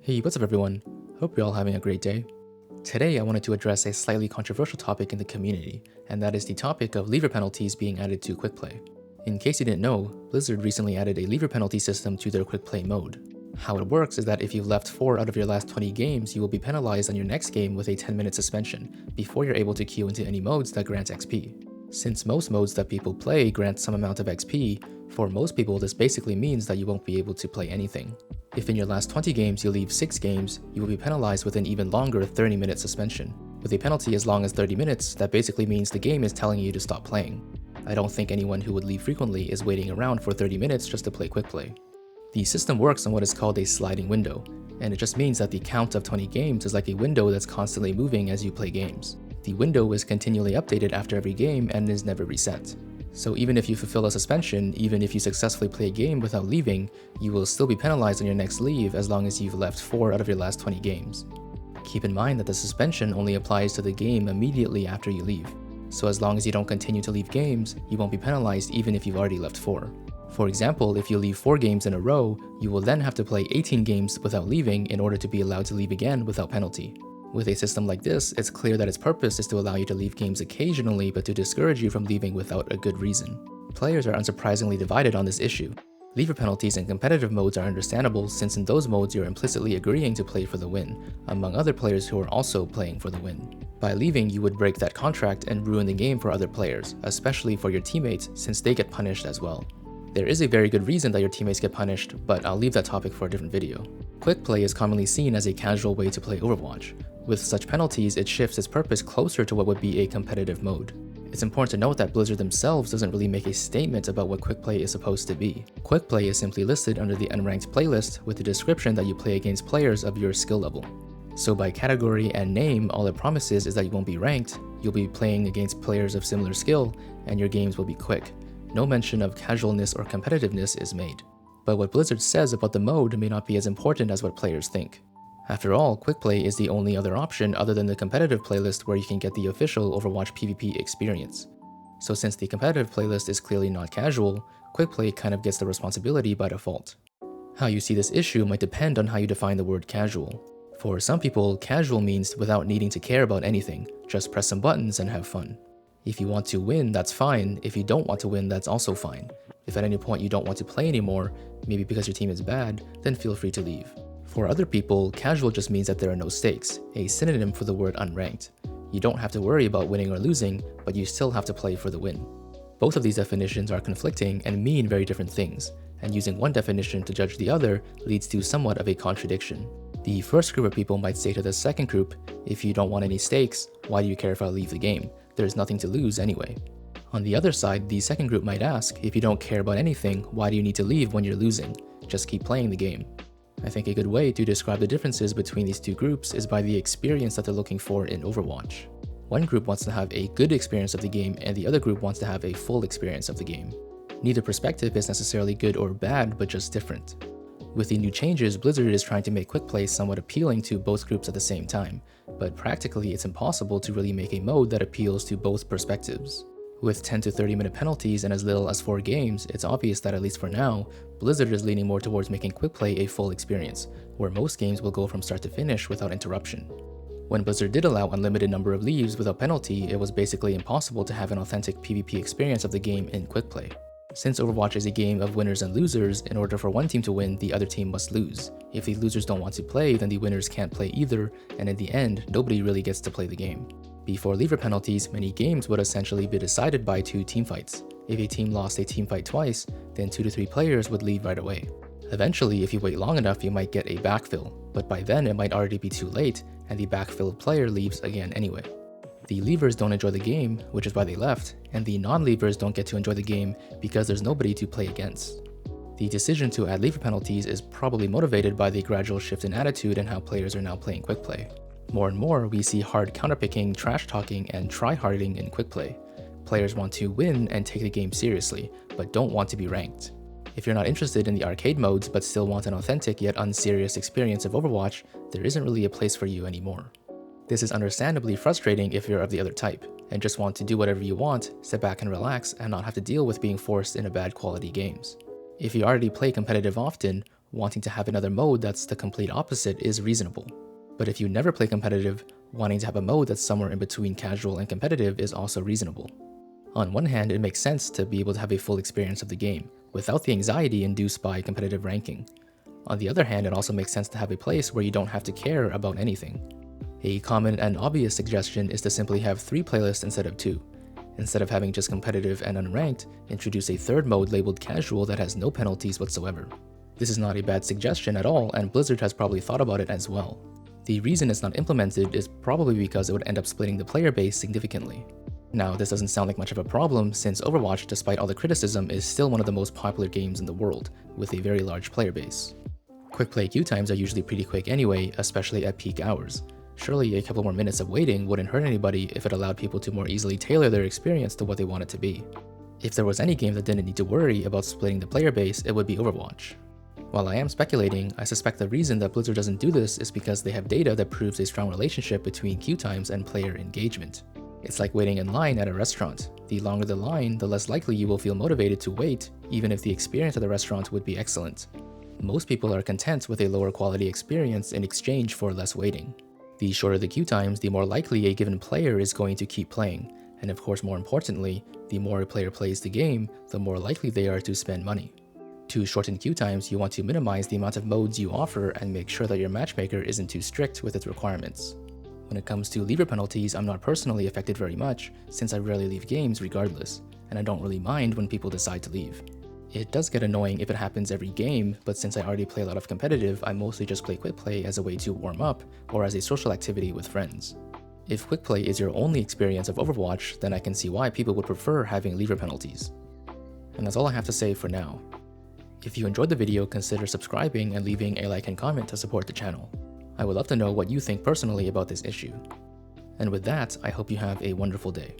Hey, what's up everyone? Hope you're all having a great day. Today I wanted to address a slightly controversial topic in the community, and that is the topic of lever penalties being added to quick play. In case you didn't know, Blizzard recently added a lever penalty system to their quick play mode. How it works is that if you've left 4 out of your last 20 games, you will be penalized on your next game with a 10-minute suspension before you're able to queue into any modes that grant XP. Since most modes that people play grant some amount of XP, for most people this basically means that you won't be able to play anything. If in your last 20 games you leave 6 games, you will be penalized with an even longer 30-minute suspension. With a penalty as long as 30 minutes, that basically means the game is telling you to stop playing. I don't think anyone who would leave frequently is waiting around for 30 minutes just to play quick play. The system works on what is called a sliding window, and it just means that the count of 20 games is like a window that's constantly moving as you play games. The window is continually updated after every game and is never reset. So even if you fulfill a suspension, even if you successfully play a game without leaving, you will still be penalized on your next leave as long as you've left 4 out of your last 20 games. Keep in mind that the suspension only applies to the game immediately after you leave. So as long as you don't continue to leave games, you won't be penalized even if you've already left 4. For example, if you leave 4 games in a row, you will then have to play 18 games without leaving in order to be allowed to leave again without penalty. With a system like this, it's clear that its purpose is to allow you to leave games occasionally but to discourage you from leaving without a good reason. Players are unsurprisingly divided on this issue. Lever penalties in competitive modes are understandable since in those modes you're implicitly agreeing to play for the win, among other players who are also playing for the win. By leaving, you would break that contract and ruin the game for other players, especially for your teammates since they get punished as well. There is a very good reason that your teammates get punished, but I'll leave that topic for a different video. Quick play is commonly seen as a casual way to play Overwatch. With such penalties, it shifts its purpose closer to what would be a competitive mode. It's important to note that Blizzard themselves doesn't really make a statement about what quick play is supposed to be. Quick play is simply listed under the unranked playlist with the description that you play against players of your skill level. So by category and name, all it promises is that you won't be ranked, you'll be playing against players of similar skill, and your games will be quick. No mention of casualness or competitiveness is made. But what Blizzard says about the mode may not be as important as what players think. After all, quick play is the only other option other than the competitive playlist where you can get the official Overwatch PvP experience. So since the competitive playlist is clearly not casual, quick play kind of gets the responsibility by default. How you see this issue might depend on how you define the word casual. For some people, casual means without needing to care about anything, just press some buttons and have fun. If you want to win, that's fine. If you don't want to win, that's also fine. If at any point you don't want to play anymore, maybe because your team is bad, then feel free to leave. For other people, casual just means that there are no stakes, a synonym for the word unranked. You don't have to worry about winning or losing, but you still have to play for the win. Both of these definitions are conflicting and mean very different things, and using one definition to judge the other leads to somewhat of a contradiction. The first group of people might say to the second group, if you don't want any stakes, why do you care if I leave the game? There's nothing to lose anyway. On the other side, the second group might ask, if you don't care about anything, why do you need to leave when you're losing? Just keep playing the game. I think a good way to describe the differences between these two groups is by the experience that they're looking for in Overwatch. One group wants to have a good experience of the game and the other group wants to have a full experience of the game. Neither perspective is necessarily good or bad, but just different. With the new changes, Blizzard is trying to make quick play somewhat appealing to both groups at the same time, but practically it's impossible to really make a mode that appeals to both perspectives. With 10 to 30 minute penalties and as little as 4 games, it's obvious that at least for now, Blizzard is leaning more towards making quick play a full experience, where most games will go from start to finish without interruption. When Blizzard did allow unlimited number of leaves without penalty, it was basically impossible to have an authentic PvP experience of the game in quick play. Since Overwatch is a game of winners and losers, in order for one team to win, the other team must lose. If the losers don't want to play, then the winners can't play either, and in the end, nobody really gets to play the game. Before lever penalties, many games would essentially be decided by 2 teamfights. If a team lost a teamfight twice, then 2 to 3 players would leave right away. Eventually, if you wait long enough, you might get a backfill, but by then it might already be too late, and the backfilled player leaves again anyway. The leavers don't enjoy the game, which is why they left, and the non-leavers don't get to enjoy the game because there's nobody to play against. The decision to add lever penalties is probably motivated by the gradual shift in attitude and how players are now playing quick play. More and more, we see hard counterpicking, trash-talking, and try-harding in quick play. Players want to win and take the game seriously, but don't want to be ranked. If you're not interested in the arcade modes but still want an authentic yet unserious experience of Overwatch, there isn't really a place for you anymore. This is understandably frustrating if you're of the other type, and just want to do whatever you want, sit back and relax, and not have to deal with being forced into bad quality games. If you already play competitive often, Wanting to have another mode that's the complete opposite is reasonable. But if you never play competitive, wanting to have a mode that's somewhere in between casual and competitive is also reasonable. On one hand, it makes sense to be able to have a full experience of the game, without the anxiety induced by competitive ranking. On the other hand, it also makes sense to have a place where you don't have to care about anything. A common and obvious suggestion is to simply have 3 playlists instead of 2. Instead of having just competitive and unranked, introduce a third mode labeled casual that has no penalties whatsoever. This is not a bad suggestion at all, and Blizzard has probably thought about it as well. The reason it's not implemented is probably because it would end up splitting the player base significantly. Now, this doesn't sound like much of a problem since Overwatch, despite all the criticism, is still one of the most popular games in the world, with a very large player base. Quick play queue times are usually pretty quick anyway, especially at peak hours. Surely a couple more minutes of waiting wouldn't hurt anybody if it allowed people to more easily tailor their experience to what they want it to be. If there was any game that didn't need to worry about splitting the player base, it would be Overwatch. While I am speculating, I suspect the reason that Blizzard doesn't do this is because they have data that proves a strong relationship between queue times and player engagement. It's like waiting in line at a restaurant. The longer the line, the less likely you will feel motivated to wait, even if the experience at the restaurant would be excellent. Most people are content with a lower quality experience in exchange for less waiting. The shorter the queue times, the more likely a given player is going to keep playing, and of course more importantly, the more a player plays the game, the more likely they are to spend money. To shorten queue times, you want to minimize the amount of modes you offer and make sure that your matchmaker isn't too strict with its requirements. When it comes to leaver penalties, I'm not personally affected very much, since I rarely leave games regardless, and I don't really mind when people decide to leave. It does get annoying if it happens every game, but since I already play a lot of competitive, I mostly just play quick play as a way to warm up, or as a social activity with friends. If quick play is your only experience of Overwatch, then I can see why people would prefer having leaver penalties. And that's all I have to say for now. If you enjoyed the video, consider subscribing and leaving a like and comment to support the channel. I would love to know what you think personally about this issue. And with that, I hope you have a wonderful day.